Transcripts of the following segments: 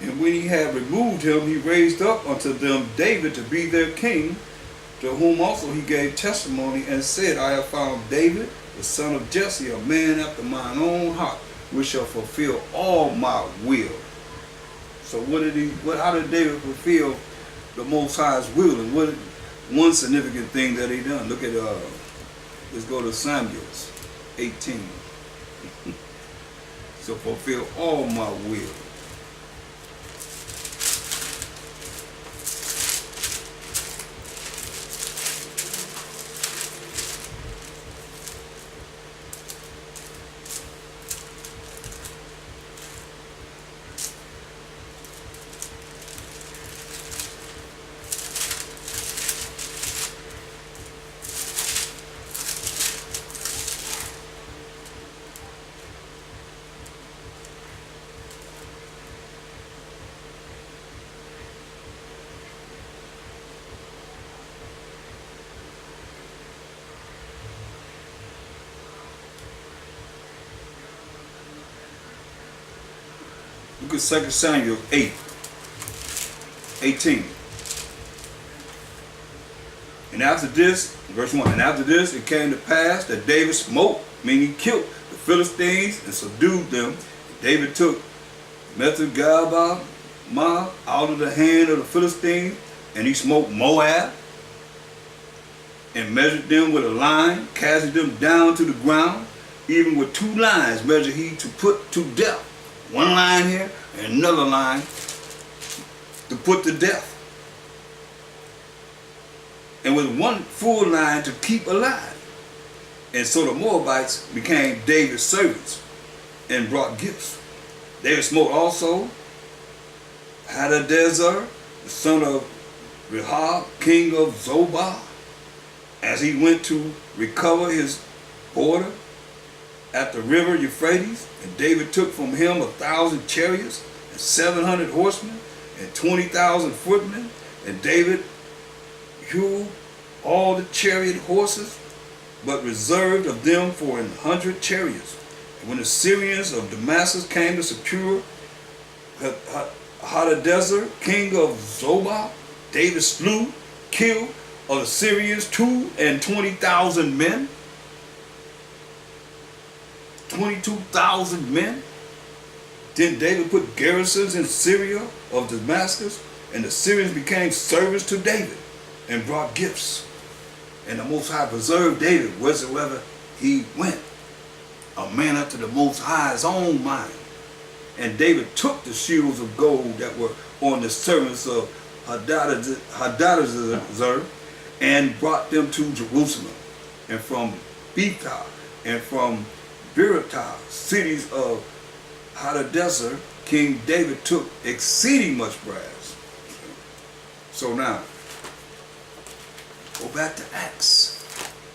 And when he had removed him, he raised up unto them David to be their king, to whom also he gave testimony and said, I have found David, the son of Jesse, a man after mine own heart, which shall fulfill all my will. So how did David fulfill the Most High's will? And what one significant thing that he done? Look at let's go to Samuel's 18. So fulfill all my will. Look at 2 Samuel 18. And after this, verse 1, and after this it came to pass that David smote, meaning he killed the Philistines and subdued them. David took Mathew out of the hand of the Philistines, and he smote Moab, and measured them with a line, casting them down to the ground. Even with 2 lines measured he to put to death. One line here and another line to put to death. And with 1 full line to keep alive. And so the Moabites became David's servants and brought gifts. David smote also h.o.d.c, the son of Rehob, king of Zobah, as he went to recover his border at the river Euphrates. And David took from him 1,000 chariots and 700 horsemen and 20,000 footmen. And David hewed all the chariot horses, but reserved of them for 100 chariots. And when the Syrians of Damascus came to secure h.o.d.c, king of Zobah, David killed of the Syrians 22,000 men. 22,000 men. Then David put garrisons in Syria of Damascus, and the Syrians became servants to David and brought gifts. And the Most High preserved David wheresoever he went, a man after the Most High's own mind. And David took the shields of gold that were on the servants of h.o.d.c and brought them to Jerusalem, and from Bethah and from Beerotah, cities of h.o.d.c, King David took exceeding much brass. So now, go back to Acts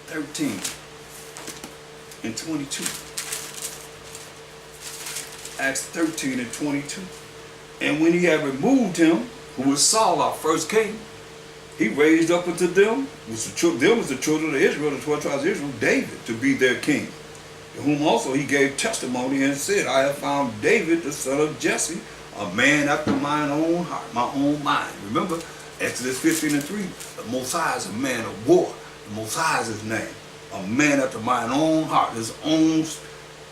13 and 22. Acts 13 and 22. And when he had removed him, who was Saul, our first king, he raised up unto them, was the children of Israel, the 12 tribes of Israel, David to be their king, to whom also he gave testimony and said, I have found David, the son of Jesse, a man after mine own heart, my own mind. Remember, Exodus 15 and 3, the Most High is a man of war. The Most High is his name. A man after mine own heart, his own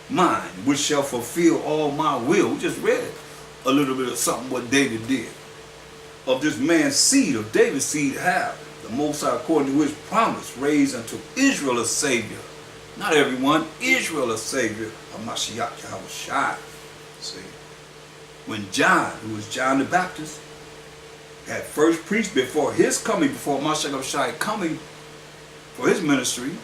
mind, which shall fulfill all my will. We just read a little bit of something what David did. Of this man's seed, of David's seed, have the Most High, according to his promise, raised unto Israel a Savior. Not everyone, Israel a Savior, h.o.i. See, when John, who was John the Baptist, had first preached before his coming, before h.o.i. coming for his ministry,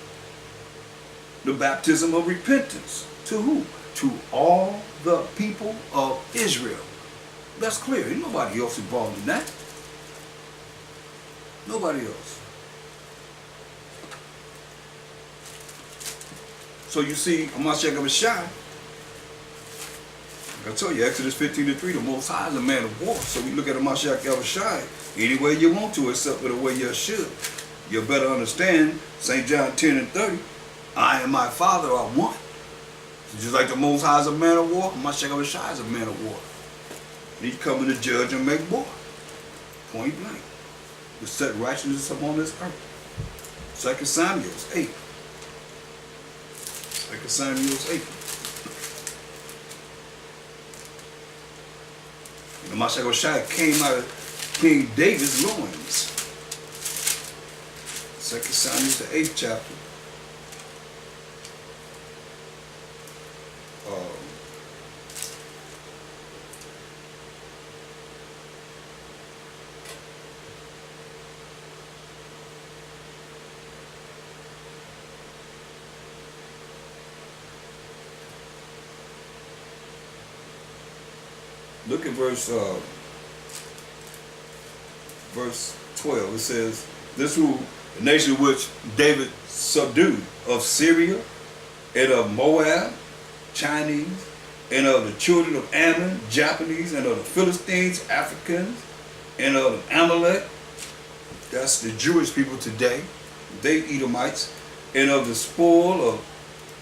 the baptism of repentance. To who? To all the people of Israel. That's clear. Ain't nobody else involved in that. Nobody else. So you see, h.o.i, like I told you, Exodus 15 and 3, the Most High is a man of war. So we look at h.o.i any way you want to, except for the way you should. You'll better understand St. John 10 and 30, I and my Father are one. So just like the Most High is a man of war, h.o.i is a man of war. He's coming to judge and make war. Point blank. To set righteousness upon this earth. 2 Samuel 8. 2 Samuel 8. And the h.o.d.c came out of King David's loins. 2 Samuel the 8th chapter. Look at verse 12. It says, "This who the nation which David subdued, of Syria, and of Moab, Chinese, and of the children of Ammon, Japanese, and of the Philistines, Africans, and of Amalek," that's the Jewish people today, they Edomites, "and of the spoil of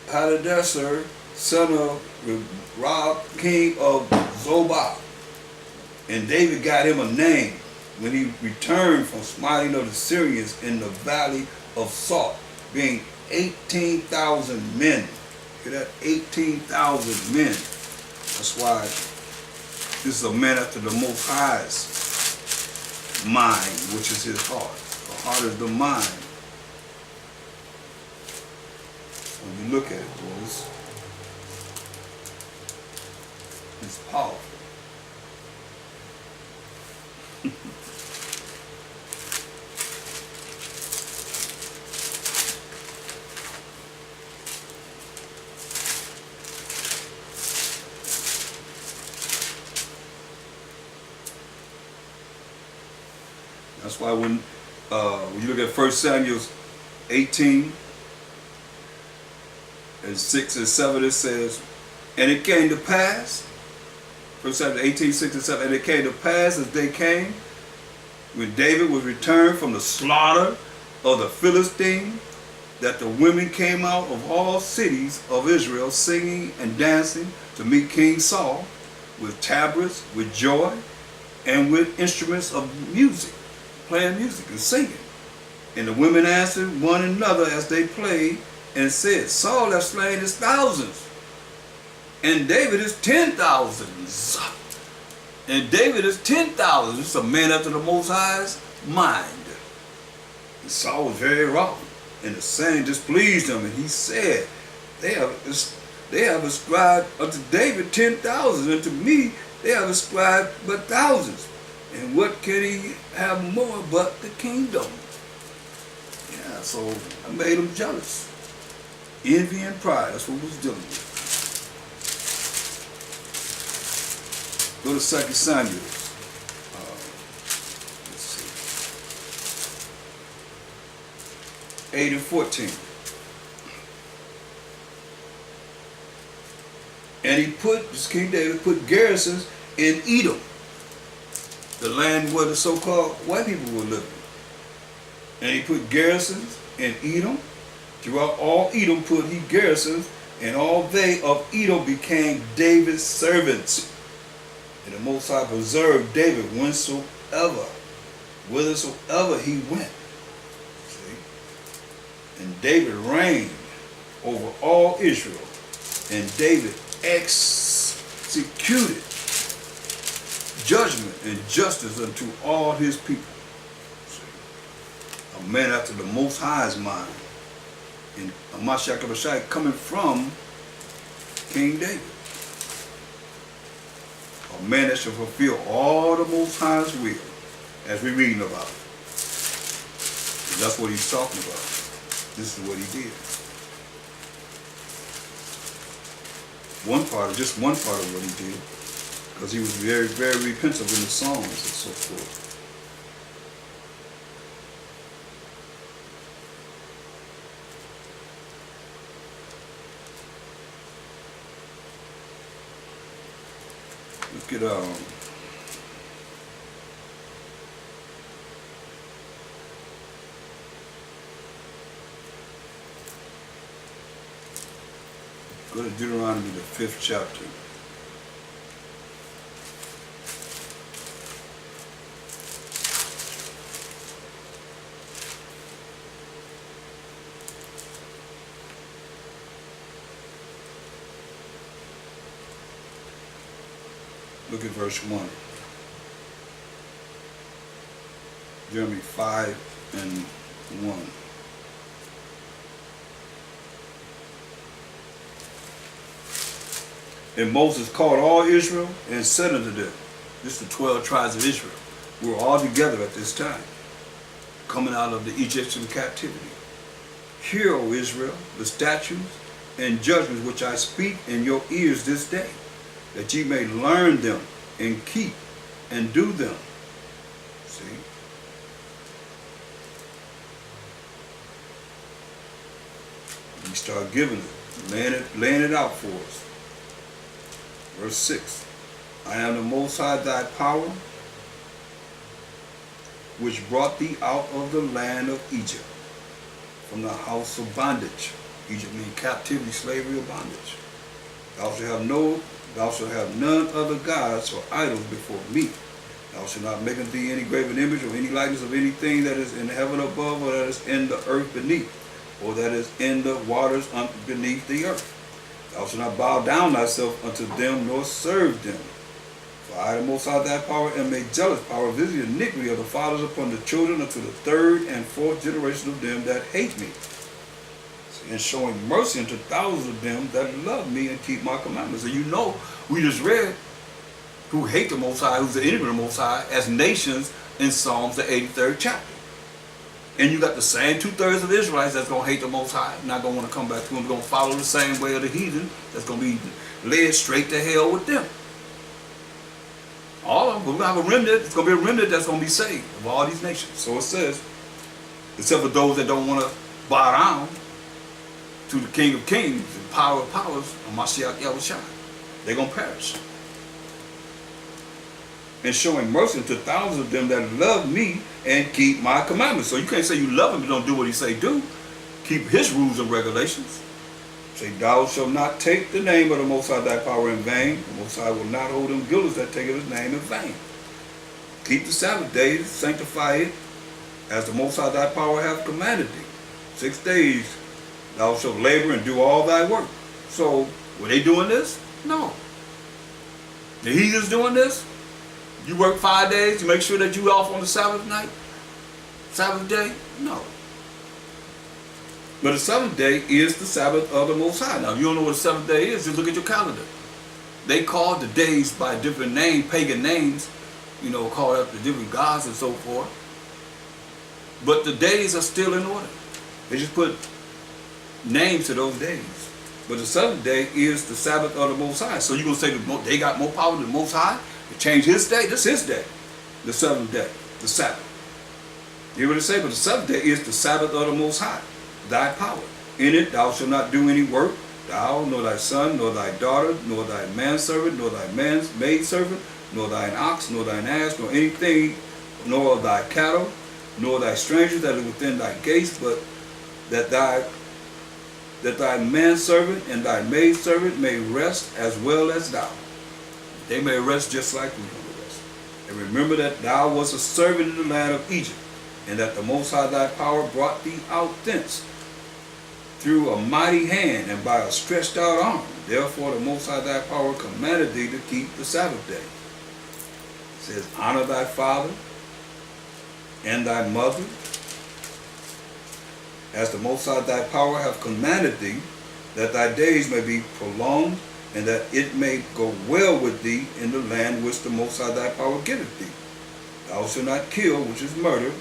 h.o.d.c, son of Rob, king of Zobah." And David got him a name when he returned from smiting of the Syrians in the valley of Salt, being 18,000 men. Look at that, 18,000 men. That's why this is a man after the Most High's mind, which is his heart. The heart is the mind. When you look at it, boys, it's powerful. That's why when you look at 1 Samuel 18 and 6 and 7, it says, "And it came to pass," 1 Samuel 18, 6 and 7, "and it came to pass as they came, when David was returned from the slaughter of the Philistines, that the women came out of all cities of Israel, singing and dancing to meet King Saul, with tabrets, with joy, and with instruments of music," playing music and singing. "And the women answered one another as they played, and said, Saul hath slain his thousands, and David is 10,000s. And David is 10,000. It's a man after the Most High's mind." And Saul was very wroth, and the saying displeased him, and he said, they have ascribed unto David 10,000, and to me they have ascribed but thousands. And what can he have more but the kingdom? Yeah, so I made him jealous. Envy and pride, that's what we was dealing with. Go to 2 Samuel. Let's see. 8 and 14. "And he put," this King David, "put garrisons in Edom," the land where the so-called white people were living. "And he put garrisons in Edom. Throughout all Edom put he garrisons, and all they of Edom became David's servants. And the Most High preserved David whithersoever he went." See? "And David reigned over all Israel, and David executed judgment and justice unto all his people." See? A man after the Most High's mind. And h.o.d.c coming from King David. A man that shall fulfill all the Most High's will, as we're reading about. And that's what he's talking about. This is what he did. Just one part of what he did, because he was very, very repentant in the Psalms and so forth. Look at go to Deuteronomy, the 5th chapter. Look at verse 1. Jeremiah 5:1. And Moses called all Israel and said unto them, this is the 12 tribes of Israel. We were all together at this time, coming out of the Egyptian captivity. Hear, O Israel, the statutes and judgments which I speak in your ears this day, that ye may learn them and keep and do them. See? We start giving it, laying it out for us. Verse 6. I am the Most High thy power, which brought thee out of the land of Egypt, from the house of bondage. Egypt means captivity, slavery, or bondage. Thou shalt have none other gods or idols before me. Thou shalt not make unto thee any graven image or any likeness of anything that is in heaven above, or that is in the earth beneath, or that is in the waters beneath the earth. Thou shalt not bow down thyself unto them, nor serve them. For I, the Most High thy power, am a jealous power, visiting the iniquity of the fathers upon the children, unto the third and fourth generation of them that hate me, and showing mercy unto thousands of them that love me and keep my commandments. And you know, we just read who hate the Most High, who's the enemy of the Most High, as nations in Psalms, the 83rd chapter. And you got the same 2/3 of Israelites that's going to hate the Most High, not going to want to come back to him, going to follow the same way of the heathen, that's going to be led straight to hell with them. All of them, we're going to have a remnant, it's going to be a remnant that's going to be saved of all these nations. So it says, except for those that don't want to bow down to the King of Kings and Power of Powers, h.o.d.c, they're going to perish. And showing mercy to thousands of them that love me and keep my commandments. So you can't say you love him but don't do what he say do. Keep his rules and regulations. Say, thou shalt not take the name of the Most High thy power in vain. The Most High will not hold them guiltless that take his name in vain. Keep the Sabbath days, sanctify it, as the Most High thy power hath commanded thee. 6 days thou shalt labor and do all thy work. So, were they doing this? No. The heathens doing this? You work 5 days, you make sure that you off on the Sabbath night? Sabbath day? No. But the seventh day is the Sabbath of the Most High. Now, if you don't know what the seventh day is, just look at your calendar. They called the days by different names, pagan names, you know, called up the different gods and so forth. But the days are still in order. They just put names to those days. But the seventh day is the Sabbath of the Most High. So you're going to say they got more power than the Most High to change his day? This is his day. The seventh day, the Sabbath. You hear what it say? But the seventh day is the Sabbath of the Most High, thy power. In it thou shalt not do any work, thou, nor thy son, nor thy daughter, nor thy manservant, nor thy maidservant, nor thine ox, nor thine ass, nor anything, nor of thy cattle, nor thy strangers that are within thy gates, but that thy manservant and thy maidservant may rest as well as thou. They may rest just like we will rest. And remember that thou wast a servant in the land of Egypt, and that the Most High thy power brought thee out thence through a mighty hand and by a stretched out arm. Therefore the Most High thy power commanded thee to keep the Sabbath day. It says, honor thy father and thy mother, as the Most High thy power hath commanded thee, that thy days may be prolonged, and that it may go well with thee in the land which the Most High thy power giveth thee. Thou shalt not kill, which is murder,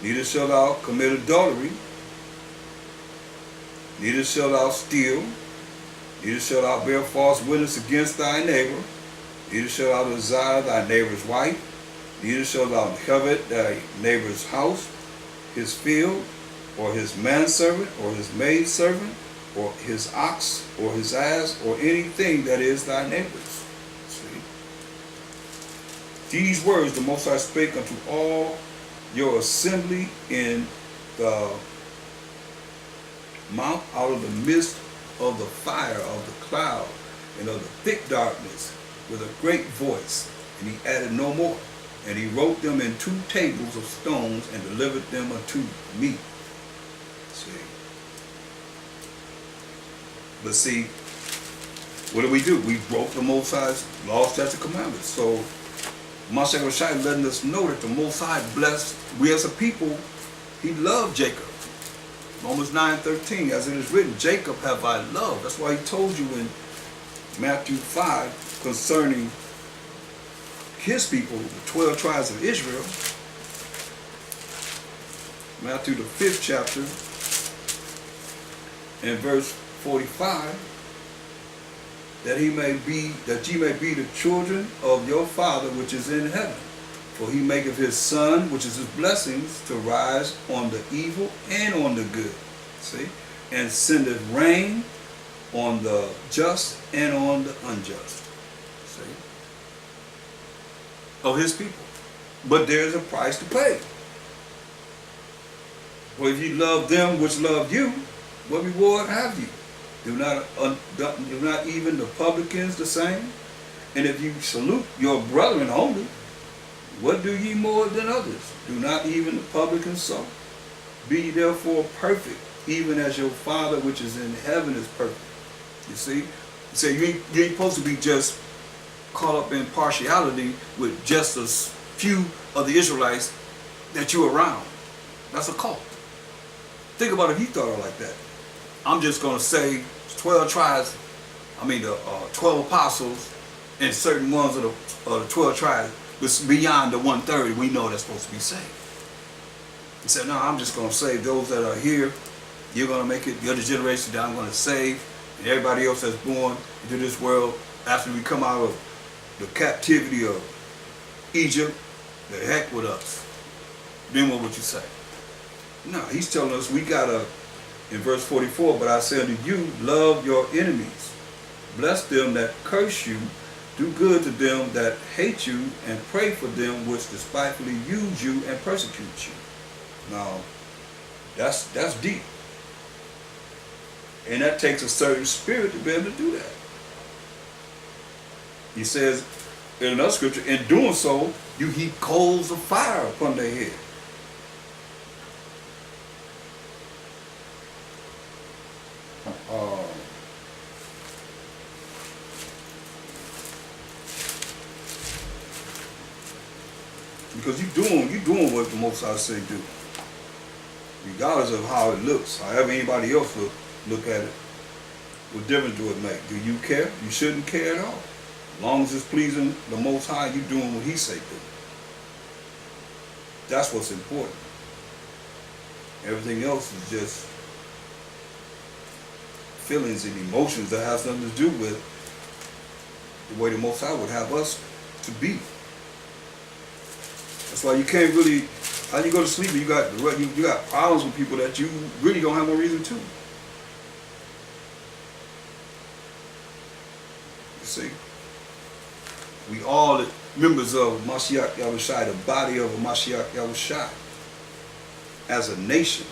neither shalt thou commit adultery, neither shalt thou steal, neither shalt thou bear false witness against thy neighbor, neither shalt thou desire thy neighbor's wife, neither shalt thou covet thy neighbor's house, his field, or his manservant, or his maidservant, or his ox, or his ass, or anything that is thy neighbor's. See? These words the Most High spake unto all your assembly in the mount out of the midst of the fire, of the cloud, and of the thick darkness, with a great voice. And he added no more. And he wrote them in 2 tables of stones and delivered them unto me. See. But see, what do? We broke the Most High's law, statutes, and commandments. So Mashiach Shai letting us know that the Most High blessed we as a people. He loved Jacob. Romans 9:13, as it is written, Jacob have I loved. That's why he told you in Matthew 5 concerning his people, the 12 tribes of Israel. Matthew the 5th chapter and verse 45, that ye may be the children of your Father which is in heaven. For he maketh his sun, which is his blessings, to rise on the evil and on the good. See? And sendeth rain on the just and on the unjust. See? Of his people. But there's a price to pay. For if you love them which love you, what reward have you? Do not even the publicans the same? And if you salute your brethren only, what do ye more than others? Do not even the publicans so? Be ye therefore perfect, even as your Father which is in heaven is perfect. You see? So you ain't supposed to be just caught up in partiality with just a few of the Israelites that you're around. That's a cult. Think about if he thought of it like that. I'm just going to say 12 tribes, the 12 apostles and certain ones of the 12 tribes was beyond the 1/3 we know that's supposed to be saved. He said, no, I'm just going to save those that are here. You're going to make it, the other generation that I'm going to save, and everybody else that's born into this world after we come out of the captivity of Egypt, the heck with us. Then what would you say? No, he's telling us we got to, in verse 44, but I say unto you, love your enemies. Bless them that curse you. Do good to them that hate you, and pray for them which despitefully use you and persecute you. Now, that's deep. And that takes a certain spirit to be able to do that. He says in another scripture, in doing so, you heap coals of fire upon their head. Because you doing what the Most High say do. Regardless of how it looks, however anybody else look at it, what difference do it make? Do you care? You shouldn't care at all. As long as it's pleasing the Most High, you doing what he say do. That's what's important. Everything else is just feelings and emotions that has nothing to do with the way the Most High would have us to be. That's why you can't really, how you go to sleep and you got problems with people that you really don't have no reason to. You see? We all members of Mashiach Yahushai, the body of Mashiach Yahushai, as a nation.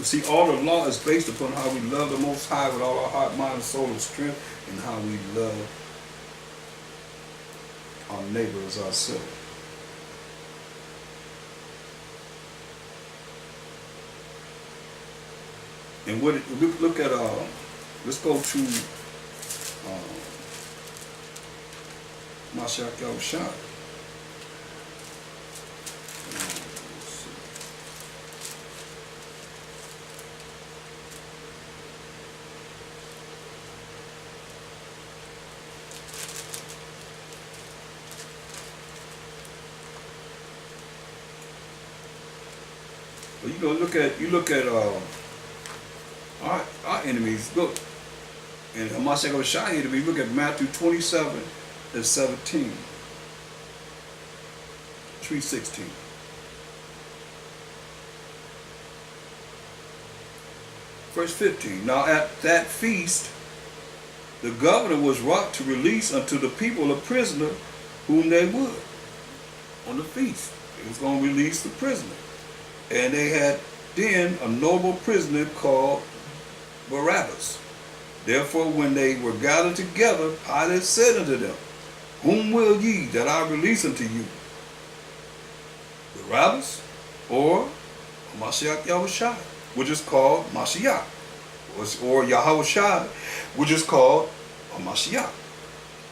See, all the law is based upon how we love the Most High with all our heart, mind, soul, and strength, and how we love our neighbor as ourselves. And what look at let's go to Mashiach Yahushua. You look at our enemies. Look, and Mashiach Yahushua enemy. Look at Matthew 27 and 17, 3:16. Verse 15. Now at that feast, the governor was wrought to release unto the people a prisoner whom they would. On the feast, he was going to release the prisoner. And they had then a noble prisoner called Barabbas. Therefore, when they were gathered together, Pilate said unto them, Whom will ye that I release unto you? Barabbas or Mashiach Yahushua, which is called Mashiach, or Yahushua, which is called a Mashiach,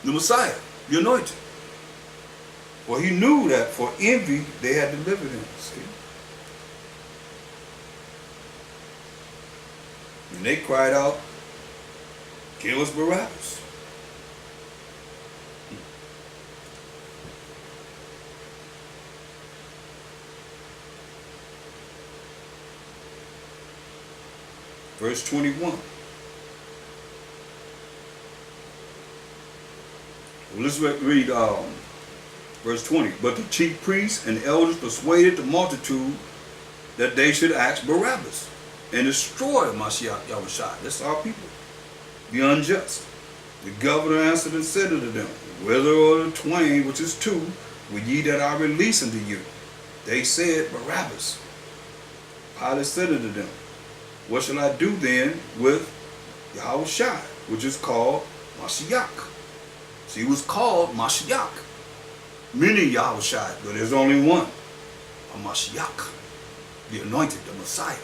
the Messiah, the anointed. For he knew that for envy they had delivered him. See? And they cried out, Give us Barabbas. Verse 21. Well, let's read verse 20. But the chief priests and elders persuaded the multitude that they should ask Barabbas and destroy Mashiach Yahushua. That's our people. The unjust. The governor answered and said unto them, Whether of the twain, which is two, will ye that I release unto you? They said, Barabbas. Pilate said unto them, What shall I do then with Yahushua, which is called Mashiach? See, he was called Mashiach. Many Yahushua, but there's only one, a Mashiach, the anointed, the Messiah.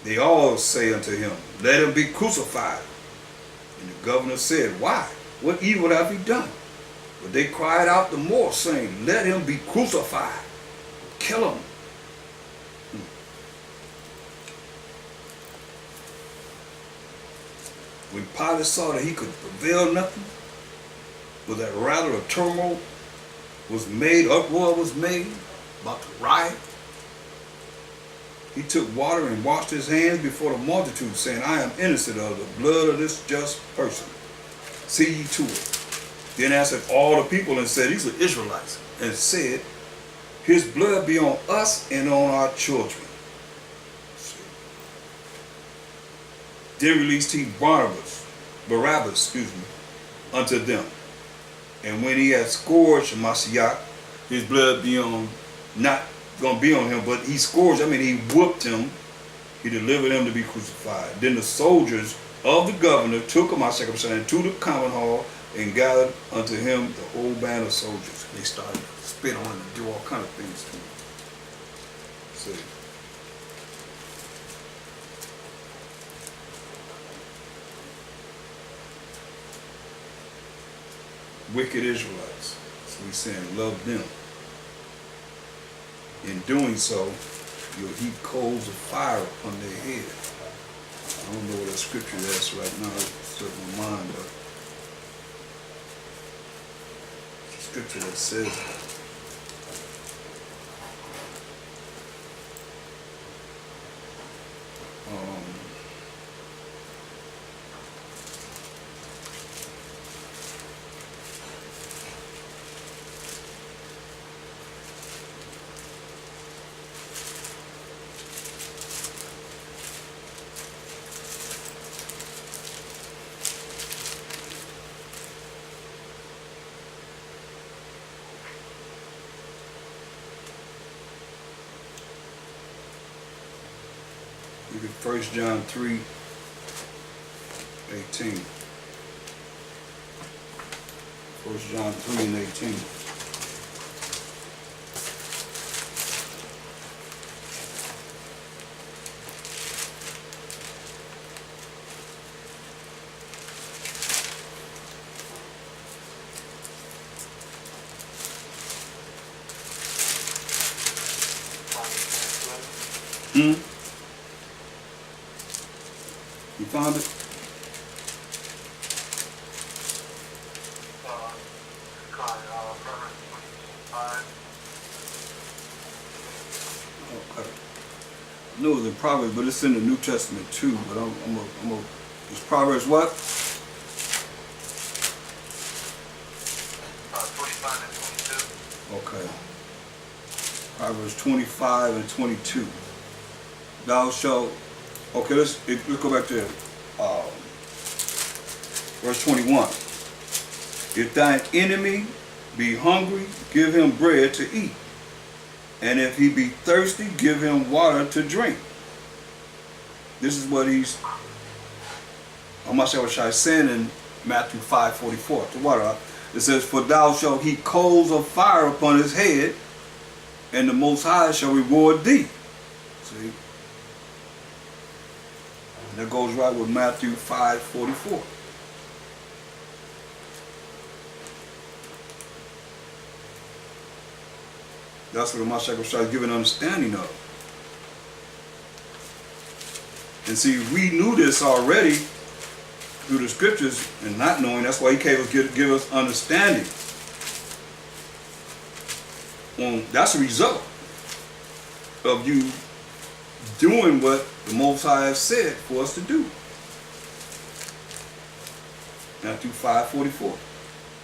They all say unto him, Let him be crucified. And the governor said, Why? What evil have he done? But they cried out the more, saying, Let him be crucified. Kill him. When Pilate saw that he could prevail nothing, with that rather a turmoil was made, uproar was made, about to riot, he took water and washed his hands before the multitude, saying, I am innocent of the blood of this just person. See ye to it. Then answered all the people and said, These are Israelites, and said, His blood be on us and on our children. Then released he Barabbas, unto them. And when he had scourged Mashiach, his blood be on, not going to be on him, but he scourged, he whooped him. He delivered him to be crucified. Then the soldiers of the governor took Mashiach to the common hall and gathered unto him the whole band of soldiers. They started to spit on him and do all kind of things to him. See. Wicked Israelites. So he's saying, love them. In doing so, you'll heap coals of fire upon their head. I don't know what that scripture is right now. It's slipping my mind, but it's a scripture that says that. Look at 1 John 3:18. 1 John 3:18. You found it? Okay. I know it was in Proverbs, but it's in the New Testament too. But it's Proverbs what? 25 and 22. Okay. Proverbs 25 and 22. Thou shalt. Okay, let's go back to verse 21. If thine enemy be hungry, give him bread to eat. And if he be thirsty, give him water to drink. This is what h.o.i saying in Matthew 5:44. To what? It says, "For thou shalt heap coals of fire upon his head, and the Most High shall reward thee." See? And that goes right with Matthew 5:44. That's what the h.o.i is giving understanding of. And see, we knew this already through the scriptures, and not knowing, that's why he came to give us understanding. That's a result of you doing what the Most High has said for us to do. Matthew 5:44.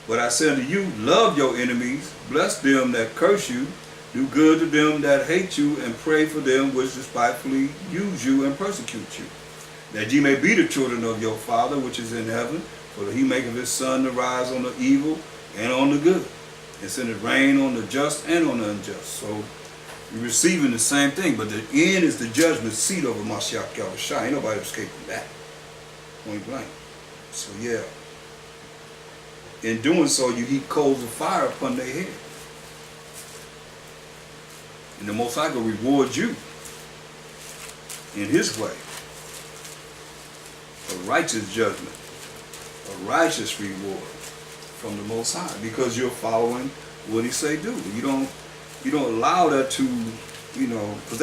"But I say unto you, love your enemies, bless them that curse you, do good to them that hate you, and pray for them which despitefully use you and persecute you, that ye may be the children of your Father which is in heaven, for he maketh his sun to rise on the evil and on the good, and sendeth rain on the just and on the unjust." So you're receiving the same thing, but the end is the judgment seat of a h.o.i. Ain't nobody escaping that. Point blank. So yeah. In doing so, you heap coals of fire upon their head. And the Most High will reward you in his way. A righteous judgment, a righteous reward from the Most High, because you're following what he say do. You don't allow that to, because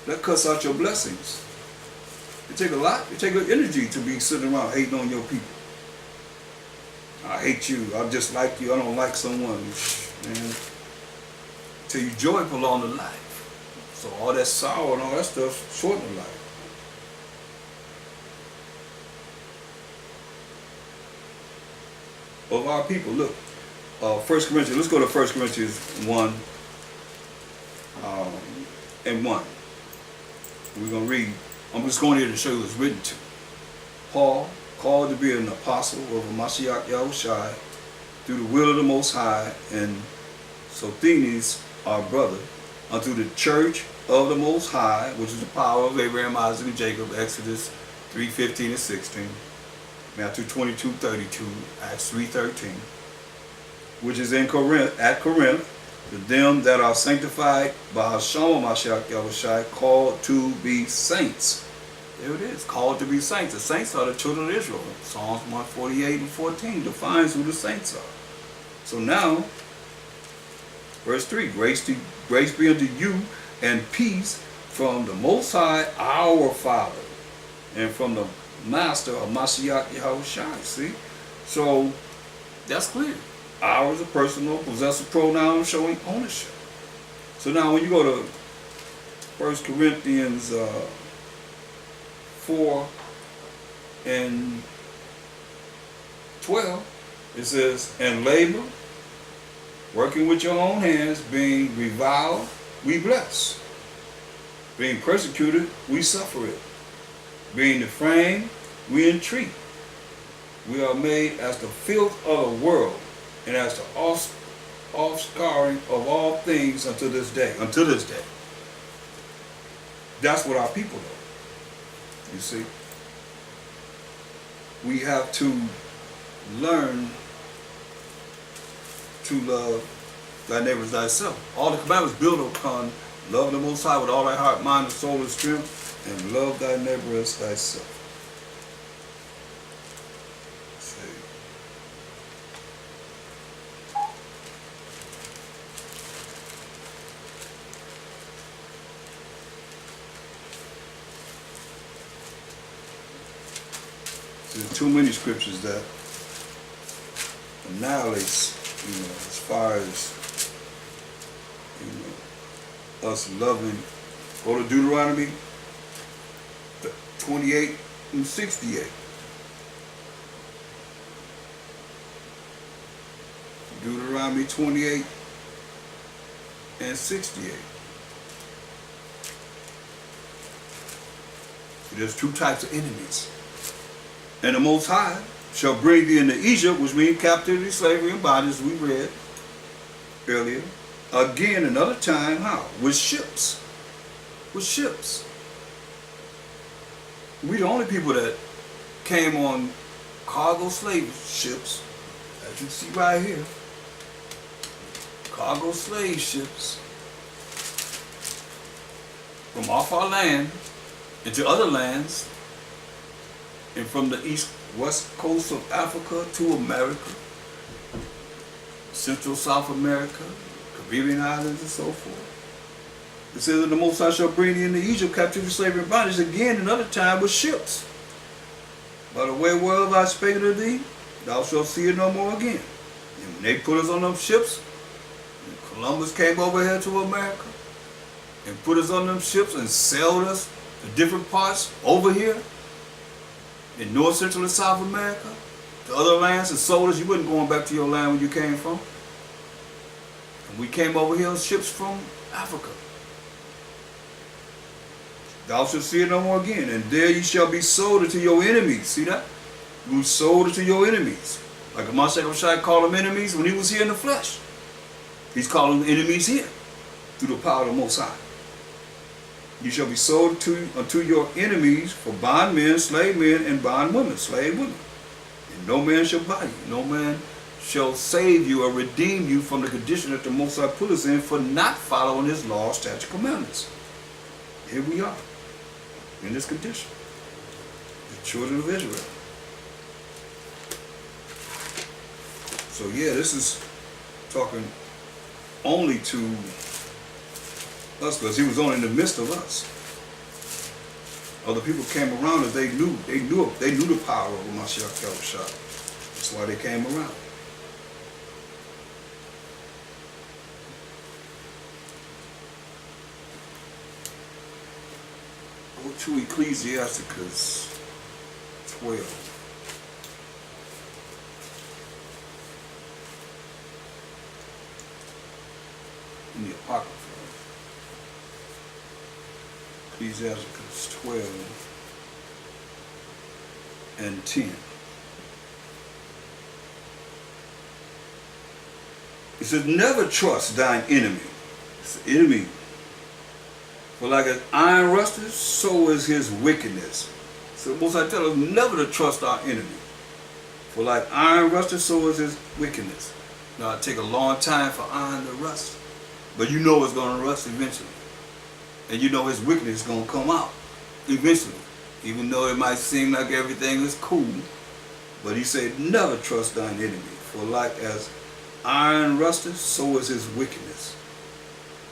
that cuts out your blessings. It take a lot. It take energy to be sitting around hating on your people. I hate you. I dislike you. I don't like someone. Man, till you joyful on the life. So all that sorrow and all that stuff shorten the life. Of our people, look. 1 Corinthians. Let's go to 1 Corinthians 1 and 1. We're gonna read. I'm just going here to show you what's written to. Paul, called to be an apostle of h.o.i through the will of the Most High, and Sosthenes, our brother, unto the church of the Most High, which is the power of Abraham, Isaac, and Jacob, Exodus 3:15 and 16, Matthew 22:32, Acts 3:13, which is at Corinth, to them that are sanctified by h.o.i, called to be saints. There it is, called to be saints. The saints are the children of Israel. Psalms 148:14 defines who the saints are. So now, verse 3, grace be unto you and peace from the Most High, our Father, and from the Master of h.o.i. See? So, that's clear. Our is a personal possessive pronoun showing ownership. So now when you go to 1 Corinthians 4 and 12, it says, "And labor, working with your own hands, being reviled, we bless. Being persecuted, we suffer it. Being defamed, we entreat. We are made as the filth of the world, and as the offscouring of all things unto this day." Until this day. That's what our people do. You see? We have to learn to love thy neighbor as thyself. All the commandments build upon love the Most High with all thy heart, mind, and soul, and strength, and love thy neighbor as thyself. There's too many scriptures that annihilates, as far as, us loving. Go to Deuteronomy 28 and 68. Deuteronomy 28 and 68. There's two types of enemies. "And the Most High shall bring thee into Egypt," which means captivity, slavery, and bondage, we read earlier, Again, another time, how? With ships. With ships. We the only people that came on cargo slave ships, as you see right here. Cargo slave ships from off our land into other lands, and from the west coast of Africa to America, Central South America, Caribbean islands, and so forth. It says that the Most High shall bring thee into Egypt, captivity, slavery, and bondage, again another time with ships. By the way whereof I spake unto thee, thou shalt see it no more again. And when they put us on them ships, Columbus came over here to America and put us on them ships and sailed us to different parts over here in North, Central, and South America, to other lands, and sold us. You wasn't going back to your land where you came from. And we came over here on ships from Africa. Thou shalt see it no more again, and there ye shall be sold unto your enemies. See that? You sold unto your enemies. Like h.o.d.c called them enemies when he was here in the flesh. He's calling them enemies here through the power of the Most High. You shall be sold unto your enemies for bondmen, slave men, and bondwomen, slave women. And no man shall buy you. No man shall save you or redeem you from the condition that the Most High put us in for not following his law, statute, commandments. Here we are, in this condition. The children of Israel. So yeah, this is talking only to us, because he was only in the midst of us. Other people came around us. They knew the power of Mathew. That's why they came around. Go to Ecclesiasticus 12. In the Apocrypha. Ecclesiasticus 12 and 10. It says, never trust thine enemy. It's the enemy. For like as iron rusteth, so is his wickedness. So most I tell us never to trust our enemy. For like iron rusteth, so is his wickedness. Now it take a long time for iron to rust, but you know it's going to rust eventually. And you know his wickedness is going to come out eventually. Even though it might seem like everything is cool. But he said, never trust thine enemy. For like as iron rusteth, so is his wickedness.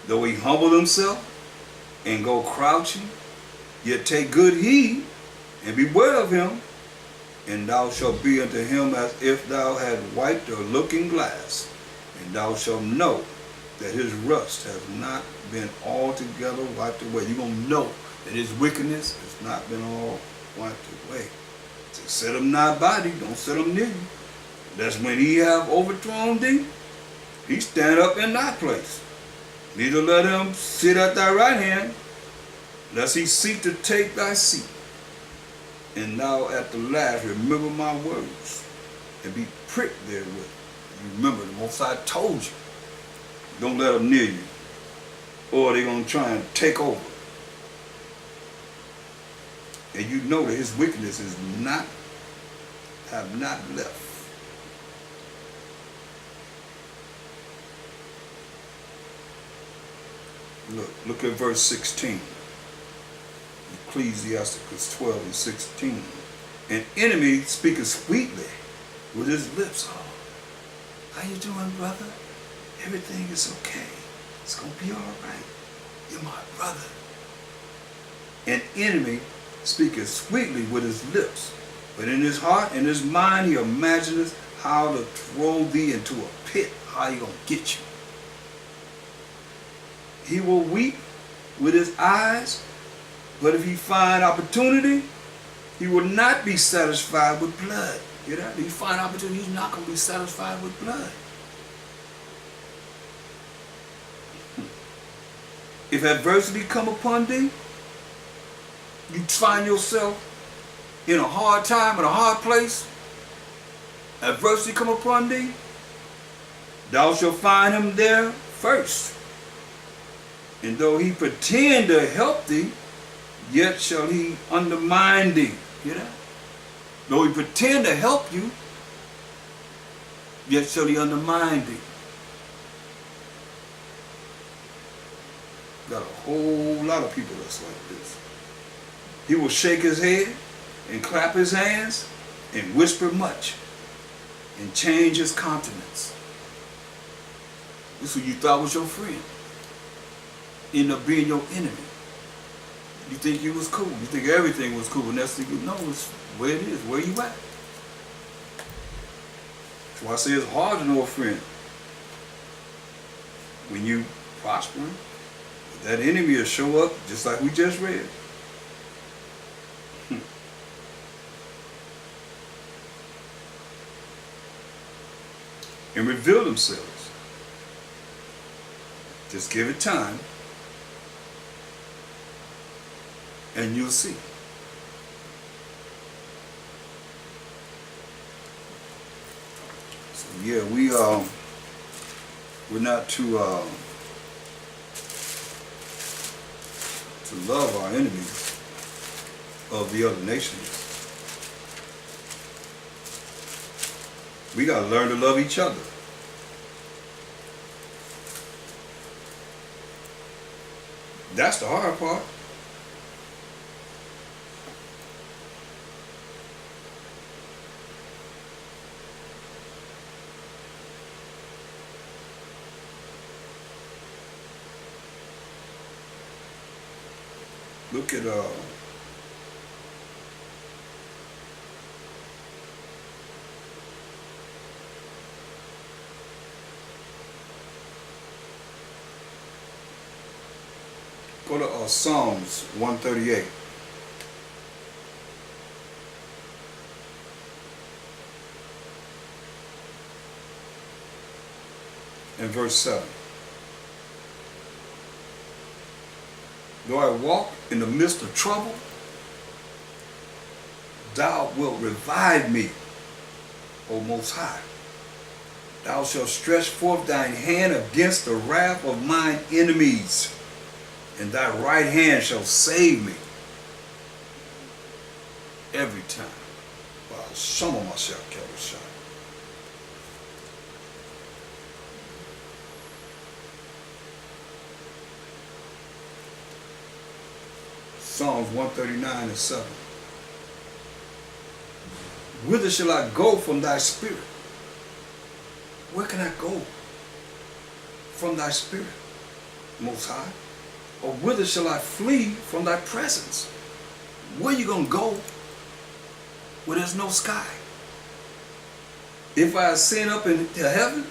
Though he humble himself and go crouching, yet take good heed and beware of him, and thou shalt be unto him as if thou had wiped a looking glass, and thou shalt know that his rust has not been altogether wiped away. You're going to know that his wickedness has not been all wiped away. So set him not by thee, don't set him near you. That's when he have overthrown thee, he stand up in thy place. Neither let him sit at thy right hand, lest he seek to take thy seat. And thou at the last remember my words, and be pricked therewith. You remember, the Most High told you, don't let them near you, or they're going to try and take over. And you know that his wickedness is have not left. Look at verse 16. Ecclesiasticus 12 and 16. An enemy speaketh sweetly with his lips. Oh, how you doing, brother? Everything is okay. It's going to be all right. You're my brother. An enemy speaketh sweetly with his lips, but in his heart and his mind he imagineth how to throw thee into a pit. How he going to get you? He will weep with his eyes, but if he find opportunity, he will not be satisfied with blood. Hear that? If he find opportunity, he's not going to be satisfied with blood. If adversity come upon thee, you find yourself in a hard time, in a hard place, adversity come upon thee, thou shalt find him there first. And though he pretend to help thee, yet shall he undermine thee. Hear that? Though he pretend to help you, yet shall he undermine thee. Got a whole lot of people that's like this. He will shake his head and clap his hands and whisper much and change his countenance. This is who you thought was your friend end up being your enemy. You think you was cool. You think everything was cool. And that's the thing you know is where it is, where you at. That's why I say it's hard to know a friend. When you prospering, that enemy will show up just like we just read. And reveal themselves. Just give it time. And you'll see. So yeah, we're not to love our enemies of the other nations. We gotta learn to love each other. That's the hard part. Look at go to Psalms 138. And verse 7. Though I walk in the midst of trouble, thou wilt revive me, O Most High. Thou shalt stretch forth thine hand against the wrath of mine enemies, and thy right hand shall save me. Every time. Wow, some of myself kept a shot. Psalms 139 and 7. Whither shall I go from thy spirit? Where can I go from thy spirit, Most High? Or whither shall I flee from thy presence? Where you gonna go where there's no sky? If I ascend up into heaven,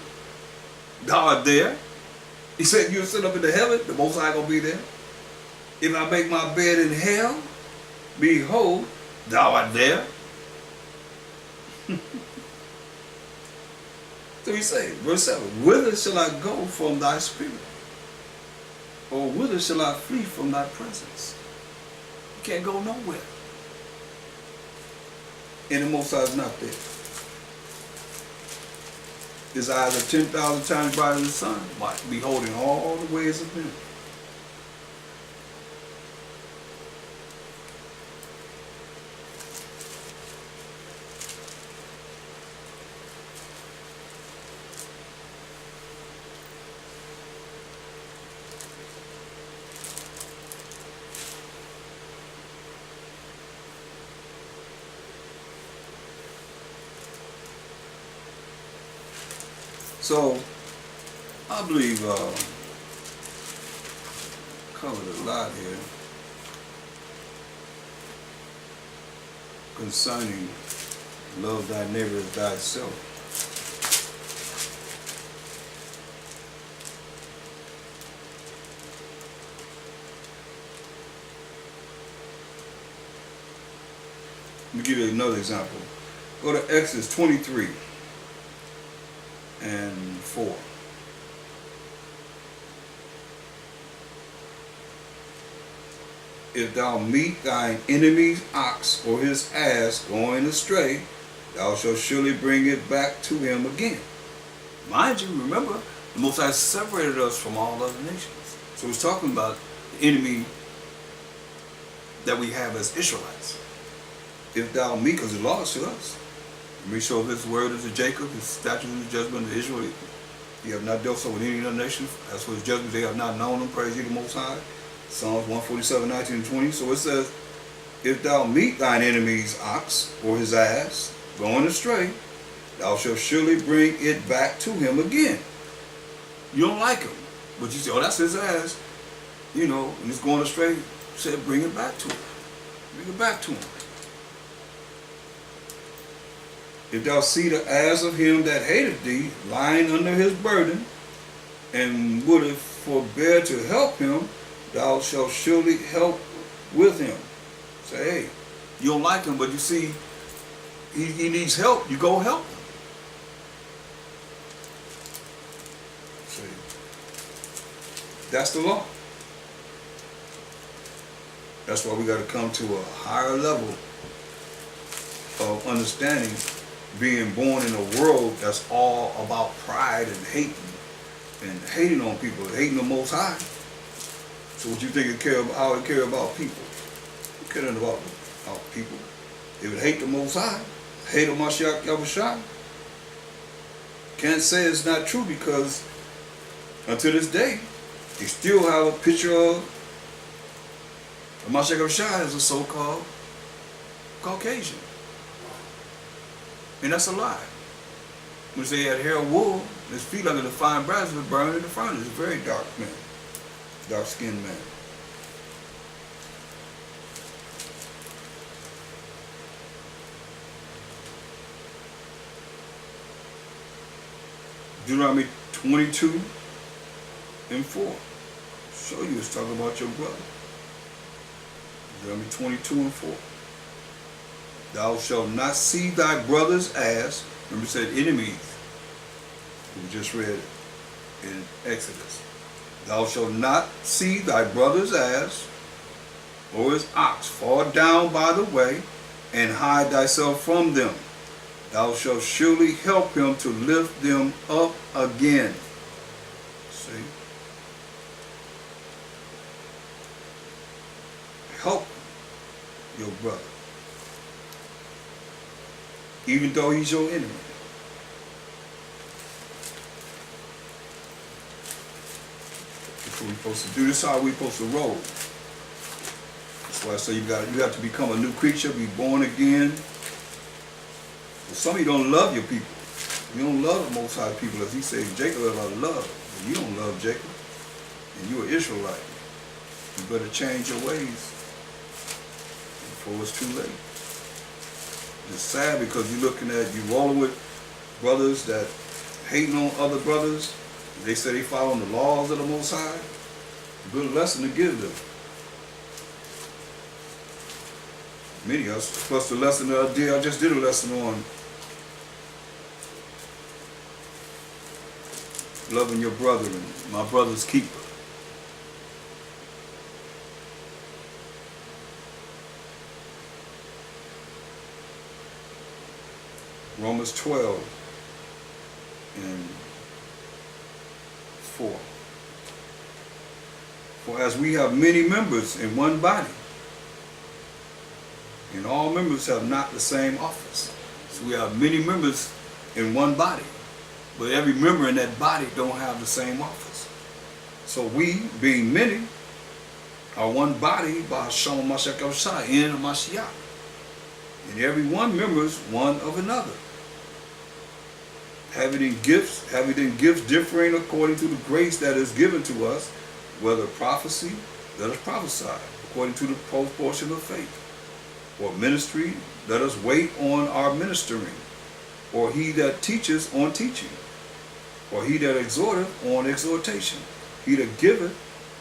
thou art there. He said you ascend up into heaven, the Most High gonna be there. If I make my bed in hell, behold, thou art there. So he said, verse 7, whither shall I go from thy spirit? Or whither shall I flee from thy presence? You can't go nowhere. And the Most High is not there. His eyes are 10,000 times brighter than the sun, beholding all the ways of men. So, I believe covered a lot here concerning love thy neighbor as thyself. Let me give you another example. Go to Exodus 23. And 4. If thou meet thine enemy's ox or his ass going astray, thou shalt surely bring it back to him again. Mind you, remember, The Most High separated us from all other nations. So he's talking about the enemy that we have as Israelites. If thou meet, because it belongs to us. Make sure his word is to Jacob, his statutes and judgment to Israel. He have not dealt so with any other nation. As for his judgment, they have not known him. Praise ye the Most High. Psalms 147, 19 and 20. So it says, if thou meet thine enemy's ox or his ass going astray, thou shalt surely bring it back to him again. You don't like him, but you say, oh, that's his ass. You know, and it's going astray. Said, bring it back to him. Bring it back to him. If thou see the ass of him that hateth thee lying under his burden, and wouldest forbear to help him, thou shalt surely help with him. Say, hey, you don't like him, but you see he needs help, you go help him. See, that's the law. That's why we got to come to a higher level of understanding, being born in a world that's all about pride and hating on people, hating the Most High. So what you think it care about, how it care about people? It care nothing about people. If it hate the Most High, hate of h.o.d.c, can't say it's not true, because until this day, they still have a picture of h.o.d.c as a so-called Caucasian. And that's a lie. When they had hair of wool, his feet like the fine brass would burn in the furnace. He's a very dark man, dark-skinned man. Deuteronomy 22 and 4. Show you it's talking about your brother. Deuteronomy 22 and 4. Thou shalt not see thy brother's ass. Remember, it said enemies. We just read it in Exodus. Thou shalt not see thy brother's ass or his ox fall down by the way, and hide thyself from them. Thou shalt surely help him to lift them up again. See? Help your brother, even though he's your enemy. That's what we're supposed to do. This is how we're supposed to roll. That's why I say you have to become a new creature, be born again. Some of you don't love your people. You don't love the Most High people, as he said, Jacob is our love. But you don't love Jacob, and you're an Israelite. You better change your ways before it's too late. It's sad because you're looking at, you rolling with brothers that hating on other brothers. They say they following the laws of the Most High. A good lesson to give them. Many of us, plus the lesson that I just did a lesson on loving your brother and my brother's keeper. Romans 12 and 4. For as we have many members in one body, and all members have not the same office. So we have many members in one body, but every member in that body don't have the same office. So we, being many, are one body by h.o.d.c in Mashiach. And every one members one of another. Having gifts differing according to the grace that is given to us, whether prophecy, let us prophesy according to the proportion of faith. Or ministry, let us wait on our ministering. Or he that teacheth on teaching. Or he that exhorteth on exhortation. He that giveth,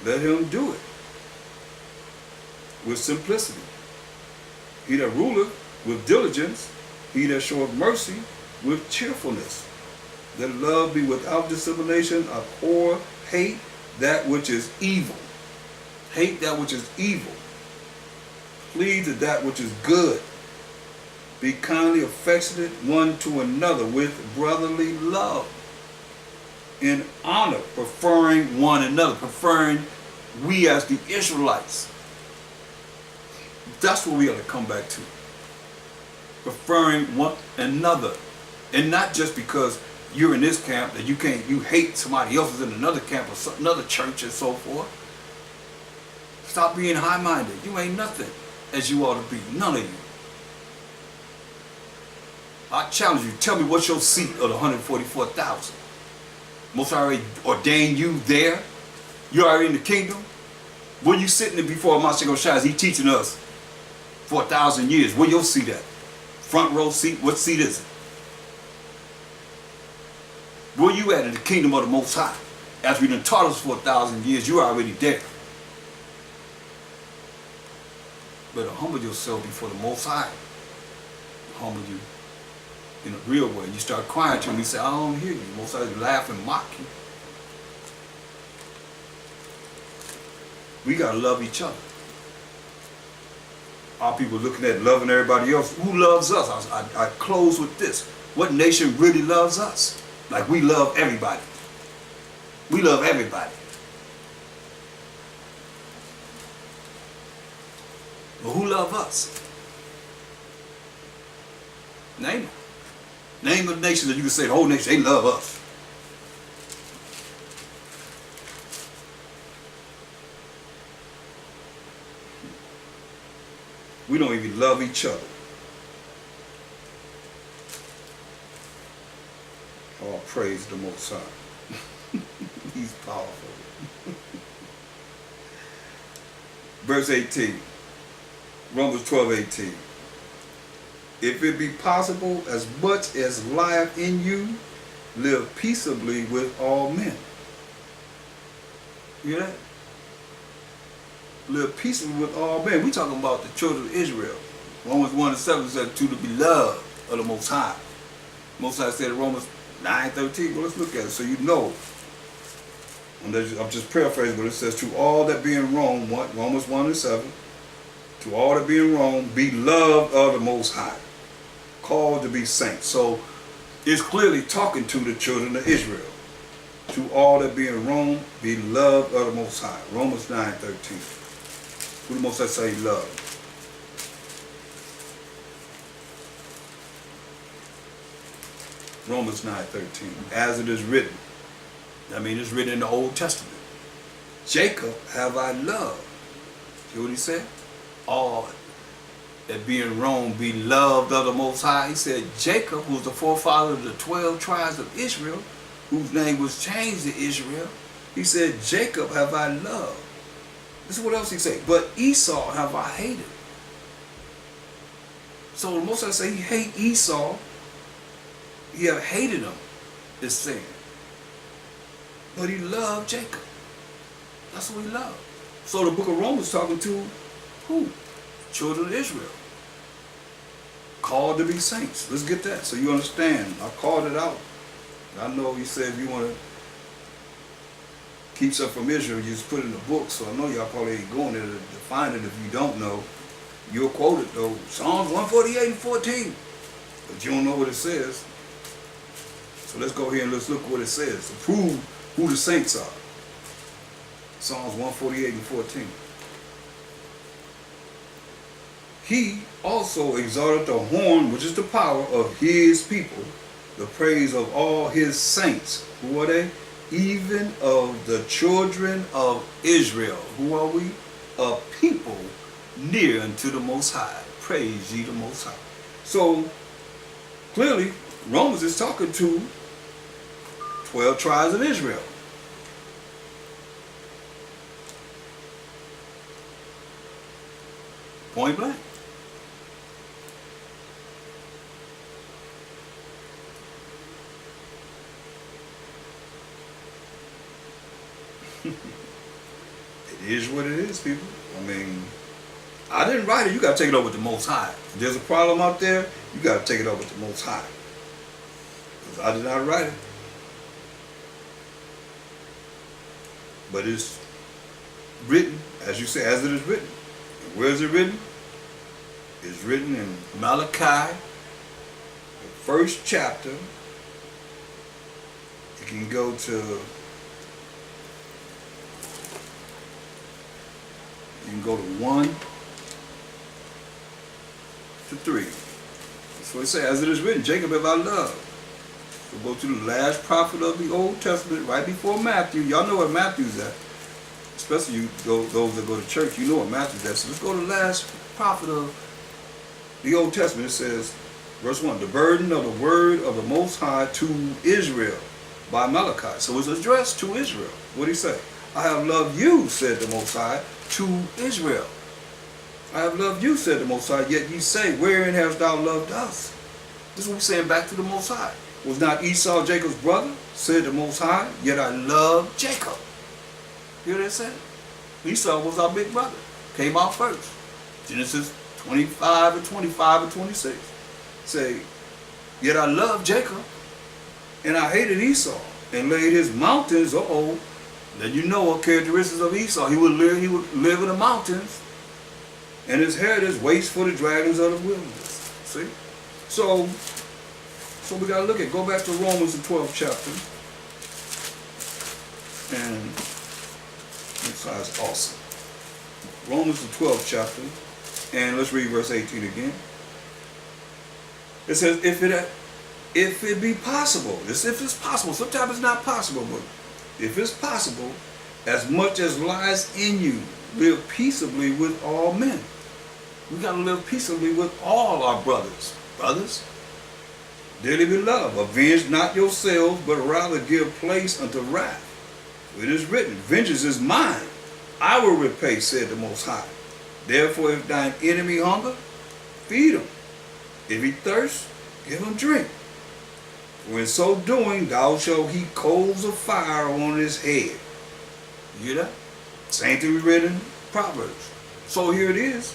let him do it with simplicity. He that ruleth with diligence. He that showeth mercy with cheerfulness. Let love be without dissimulation. Abhor, hate that which is evil. Hate that which is evil. Cleave to that which is good. Be kindly affectionate one to another with brotherly love. in honor, preferring one another, preferring we as the Israelites. That's what we ought to come back to. Preferring one another. And not just because you're in this camp that you hate somebody else is in another camp or another church and so forth. Stop being high-minded. You ain't nothing as you ought to be. None of you. I challenge you. Tell me what's your seat of the 144,000. Most already ordained you there. You're already in the kingdom. Where you sitting there before Mathew h.o.i? He teaching us for 1,000 years. Where your seat at? Front row seat? What seat is it? Where you at in the kingdom of the Most High? After you done taught us for 1,000 years, you're already there. Better humble yourself before the Most High. Humble you in a real way. You start crying to him, he say, I don't hear you. Most High laugh and mock you. We gotta love each other. Our people looking at loving everybody else. Who loves us? I close with this. What nation really loves us? Like we love everybody. We love everybody. But who love us? Name them. Name a nation that you can say the whole nation, they love us. We don't even love each other. All praise the Most High. He's powerful. Verse 18. Romans 12:18. If it be possible, as much as lieth in you, live peaceably with all men. You hear that? Live peaceably with all men. We talking about the children of Israel. Romans 1:7 says to the beloved of the Most High. Most High said in Romans 9:13. Well, let's look at it so you know. I'm just paraphrasing, but it says to all that be in Rome, Romans 1:7. To all that be in Rome, be loved of the Most High, called to be saints. So it's clearly talking to the children of Israel. To all that be in Rome, be loved of the Most High. Romans 9:13. Who the Most High say he loved? Romans 9:13. As it is written. I mean, it's written in the Old Testament. Jacob have I loved. See what he said? All that be in Rome be loved of the Most High. He said Jacob, who was the forefather of the 12 tribes of Israel, whose name was changed to Israel. He said, Jacob have I loved. This is what else he said. But Esau have I hated. So the Most High say he hate Esau. He have hated him, it's saying. But he loved Jacob. That's what he loved. So the book of Romans talking to who? Children of Israel. Called to be saints. Let's get that so you understand. I called it out. I know you said if you want to keep something from Israel, you just put it in the book. So I know y'all probably ain't going there to find it. If you don't know, you'll quote it though. Psalms 148:14. But you don't know what it says. So let's go here and let's look what it says to prove who the saints are. Psalms 148:14. He also exalted the horn, which is the power of his people, the praise of all his saints. Who are they? Even of the children of Israel. Who are we? A people near unto the Most High. Praise ye the Most High. So, clearly, Romans is talking to 12 tribes of Israel. Point blank. It is what it is, people. I mean, I didn't write it. You got to take it up with the Most High. If there's a problem out there, you got to take it up with the Most High. Because I did not write it. But it's written, as you say, as it is written. And where is it written? It's written in Malachi, the first chapter. It You can go to 1 to 3. So it says, as it is written, Jacob have I loved. We'll go to the last prophet of the Old Testament, right before Matthew. Y'all know what Matthew's at. Especially you, those that go to church, you know what Matthew's at. So let's go to the last prophet of the Old Testament. It says, verse 1, the burden of the word of the Most High to Israel by Malachi. So it's addressed to Israel. What did he say? I have loved you, said the Most High, to Israel. I have loved you, said the Most High, yet ye say, wherein hast thou loved us? This is what we're saying back to the Most High. Was not Esau Jacob's brother, said the Most High, yet I love Jacob. You hear what they said? Esau was our big brother. Came out first. Genesis 25 and 25 and 26. Say, yet I love Jacob, and I hated Esau, and laid his mountains, then you know what characteristics of Esau. He would live in the mountains, and his heritage waits for the dragons of the wilderness. See? So we got to look at, go back to Romans, the 12th chapter. And this is awesome. Romans, the 12th chapter. And let's read verse 18 again. It says, if it be possible, if it's possible, sometimes it's not possible, but if it's possible, as much as lies in you, live peaceably with all men. We got to live peaceably with all our brothers. Brothers, dearly beloved, avenge not yourselves, but rather give place unto wrath. For it is written, vengeance is mine, I will repay, said the Most High. Therefore, if thine enemy hunger, feed him. If he thirst, give him drink. For in so doing, thou shalt heap coals of fire on his head. You hear that? Same thing we read in Proverbs. So here it is.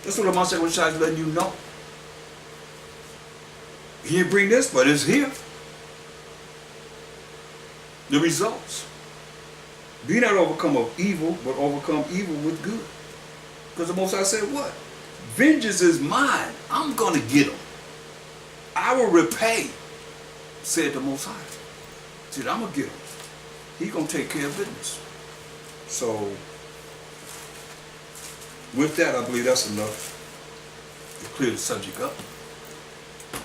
That's what I'm saying, is letting you know. He didn't bring this, but it's here. The results. Be not overcome of evil, but overcome evil with good. Because the Most High said what? Vengeance is mine. I'm going to get them. I will repay, said the Most High. Said, I'm going to get them. He's going to take care of business. So, with that, I believe that's enough to clear the subject up.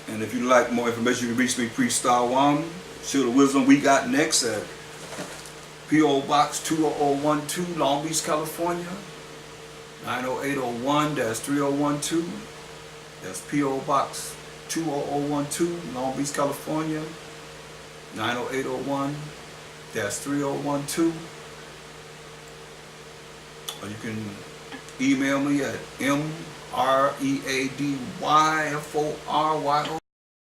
And if you'd like more information, you can reach me, Priest Thaahwam, Shield of Wisdom. We got next at P.O. Box 20012, Long Beach, California, 90801-3012. That's P.O. Box 20012, Long Beach, California, 90801-3012. Or you can email me at MREADYFORYO